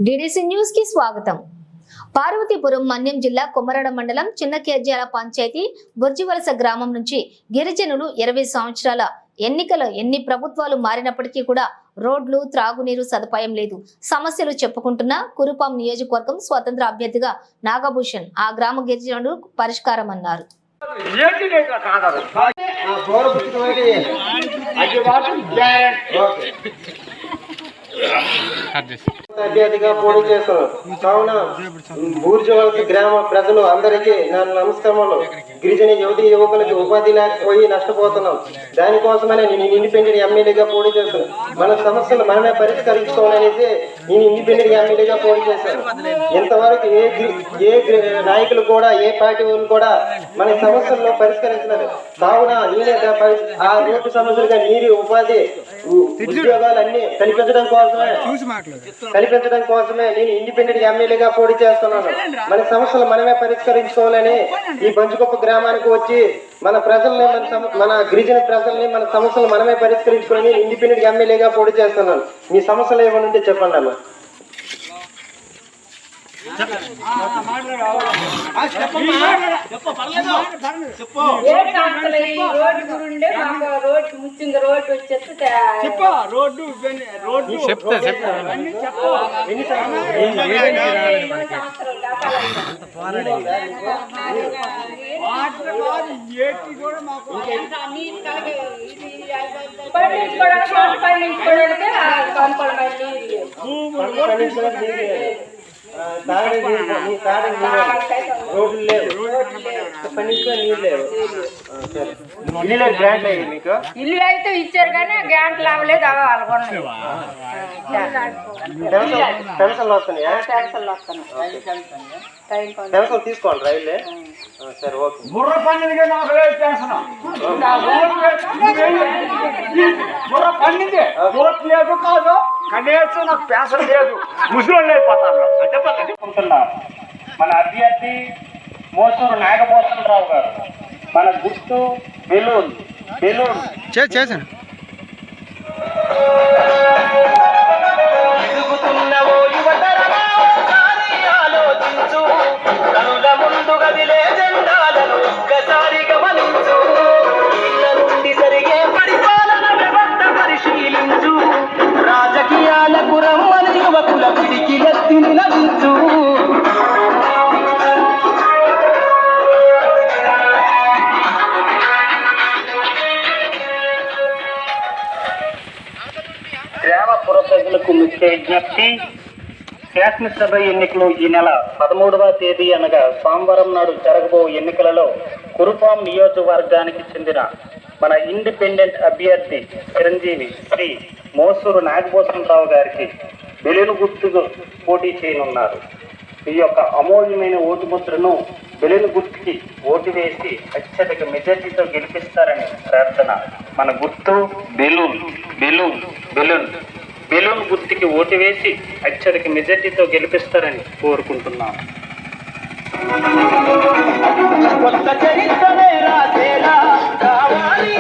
DDC news కి స్వాగతం. పార్వతీపురం మన్యం జిల్లా కొమరడ మండలం చిన్న కేర్జాల పంచాయతీ బుర్జివలస గ్రామం నుంచి గిరిజనులు 20 సంవత్సరాల ఎన్ని ప్రభుత్వాలు మారినప్పటికీ కూడా రోడ్లు, త్రాగునీరు సదుపాయం లేదు. సమస్యలు చెప్పుకుంటున్న కురుపాం నియోజకవర్గం స్వతంత్ర అభ్యర్థిగా నాగభూషణ్ ఆ గ్రామ గిరిజనులు పరిష్కారం అన్నారు. అభ్యర్థిగా పోటీ చేస్తున్నాను. కావున బూర్జవలస గ్రామ ప్రజలు అందరికీ నా నమస్కారములు. గిరిజన యువతి యువకులకి ఉపాధి లేకపోయి నష్టపోతున్నాం. దానికోసమనే నేను ఇండిపెండెంట్ ఎమ్మెల్యేగా పోటీ చేస్తున్నాను. మన సమస్యలు మనమే పరిష్కరించుకోవాలనేసి నేను ఇండిపెండెంట్ ఎమ్మెల్యేగా పోటీ చేశాను. ఇంతవరకు ఏ నాయకులు కూడా, ఏ పార్టీ వాళ్ళు కూడా మన సమస్యలను పరిష్కరించలేదు. కావున నేనే ఆ రోడ్డు సమస్యలుగా నీరు, ఉపాధి, ఉద్యోగాలన్నీ కల్పించడం కోసమే నేను ఇండిపెండెంట్ ఎమ్మెల్యేగా పోటీ చేస్తున్నాను. మన సమస్యలు మనమే పరిష్కరించుకోవాలని ఈ బంచుగొప్ప గ్రామానికి వచ్చి మన ప్రజల్ని, మన గిరిజన ప్రజల్ని మన సమస్యలు మనమే పరిష్కరించుకోవాలని ఇండిపెండెంట్ ఎమ్మెల్యేగా పోటీ చేస్తున్నాను. మీ సమస్యలు ఏమైనా ఉంటే చెప్పండి అమ్మా. రోడ్లు లేవు, నీళ్ళు లేవు. మీకు ఇల్లు అయితే ఇచ్చారు కానీ గ్యాంట్ లావలేదు. పెన్షన్లు వస్తున్నాయా? పెన్షన్ తీసుకోండి రైలే. సరే, ఓకే. బుర్ర పండింది ఓట్లు లేదు కాదు, కనీసం నాకు పెన్షన్ లేదు. ముసలి అయిపోతాను. మన అభ్యర్థి మోసూరు నాగభూషణరావు గారు. మన గుర్తు బెలూన్ చేశాను. ముందుగా ఒక్కసారి గమనించు. ఇళ్ళ నుండి జరిగే పరిపాలన వ్యవస్థ పరిశీలించు. రాజకీయాలకు రమ్మని యువకుల పిడికిలెత్తి నిలదించు. గ్రామ పుర ప్రజలకు ముఖ్య విజ్ఞప్తి. శాసనసభ ఎన్నికలు ఈ నెల 13వ తేదీ అనగా సోమవారం నాడు జరగబో ఎన్నికలలో కురుపాం నియోజకవర్గానికి చెందిన మన ఇండిపెండెంట్ అభ్యర్థి చిరంజీవి శ్రీ మోసూరు నాగభూషణరావు గారికి బెలూను గుర్తుకు పోటీ చేయనున్నారు. ఈ యొక్క అమూల్యమైన ఓటు ముద్రను బెలూను గుర్తుకి ఓటు వేసి అత్యధిక మెజార్టీతో గెలిపిస్తారని ప్రార్థన. మన గుర్తు బెలూన్ గుర్తుకి ఓటు వేసి అత్యధిక మెజార్టీతో గెలిపిస్తారని కోరుకుంటున్నాను. కొత్త చరిత్రనే రాసేలా కావాలి